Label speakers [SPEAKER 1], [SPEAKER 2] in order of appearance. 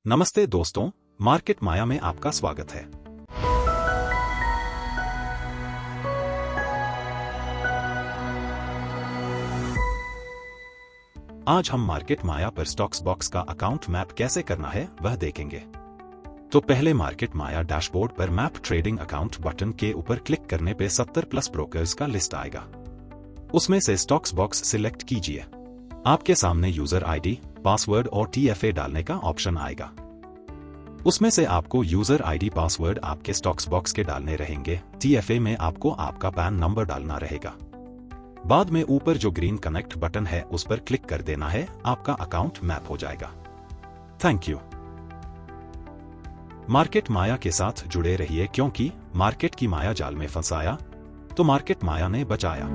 [SPEAKER 1] नमस्ते दोस्तों, मार्केट माया में आपका स्वागत है। आज हम मार्केट माया पर स्टॉक्स बॉक्स का अकाउंट मैप कैसे करना है वह देखेंगे। तो पहले मार्केट माया डैशबोर्ड पर मैप ट्रेडिंग अकाउंट बटन के ऊपर क्लिक करने पे 70+ ब्रोकर्स का लिस्ट आएगा। उसमें से स्टॉक्स बॉक्स सिलेक्ट कीजिए। आपके सामने यूजर आईडी, पासवर्ड और TFA डालने का ऑप्शन आएगा। उसमें से आपको यूजर आईडी पासवर्ड आपके स्टॉक्स बॉक्स के डालने रहेंगे। TFA में आपको आपका पैन नंबर डालना रहेगा। बाद में ऊपर जो ग्रीन कनेक्ट बटन है उस पर क्लिक कर देना है, आपका अकाउंट मैप हो जाएगा। Thank you. मार्केट माया के साथ जुड़े रहिए, क्योंकि मार्केट की माया जाल में फंसाया तो मार्केट माया ने बचाया।